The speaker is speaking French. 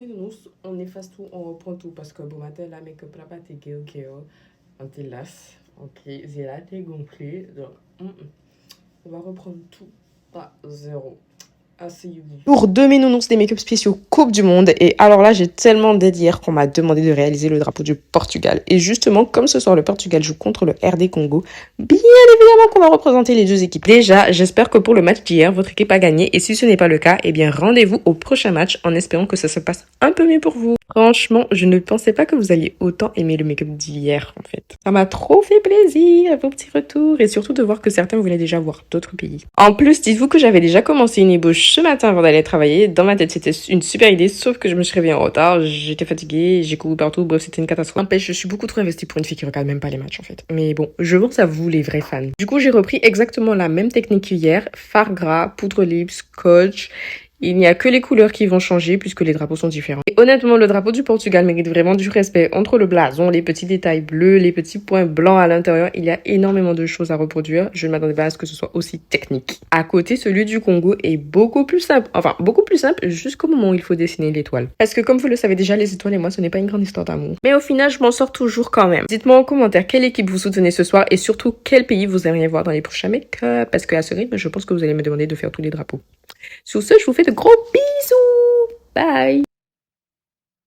Nounours, on efface tout, on reprend tout parce que bon matin, la make-up là, pas t'es ok, on te lasse, ok, c'est là, t'es gonflé, donc, on va reprendre tout à zéro. Asseyez-vous. Pour 2 nounours des make-up spéciaux Coupe du Monde. Et alors là, j'ai tellement d'aide hier qu'on m'a demandé de réaliser le drapeau du Portugal. Et justement, comme ce soir le Portugal joue contre le RD Congo, bien évidemment qu'on va représenter les deux équipes. Déjà, j'espère que pour le match d'hier, votre équipe a gagné. Et si ce n'est pas le cas, eh bien rendez-vous au prochain match en espérant que ça se passe un peu mieux pour vous. Franchement, je ne pensais pas que vous alliez autant aimer le make-up d'hier, en fait. Ça m'a trop fait plaisir, vos petits retours, et surtout de voir que certains voulaient déjà voir d'autres pays. En plus, dites-vous que j'avais déjà commencé une ébauche ce matin avant d'aller travailler. Dans ma tête, c'était une super idée, sauf que je me suis réveillée en retard, j'étais fatiguée, j'ai couru partout, bref, c'était une catastrophe. N'empêche, je suis beaucoup trop investie pour une fille qui regarde même pas les matchs, en fait. Mais bon, je pense à vous, les vrais fans. Du coup, j'ai repris exactement la même technique qu'hier, fard gras, poudre lips, scotch. Il n'y a que les couleurs qui vont changer puisque les drapeaux sont différents. Et honnêtement, le drapeau du Portugal mérite vraiment du respect. Entre le blason, les petits détails bleus, les petits points blancs à l'intérieur, il y a énormément de choses à reproduire. Je ne m'attendais pas à ce que ce soit aussi technique. À côté, celui du Congo est beaucoup plus simple. Enfin, beaucoup plus simple jusqu'au moment où il faut dessiner l'étoile. Parce que comme vous le savez déjà, les étoiles et moi, ce n'est pas une grande histoire d'amour. Mais au final, je m'en sors toujours quand même. Dites-moi en commentaire quelle équipe vous soutenez ce soir et surtout quel pays vous aimeriez voir dans les prochains make-up. Parce qu'à ce rythme, je pense que vous allez me demander de faire tous les drapeaux. Sur ce, je vous fais de gros bisous. Bye.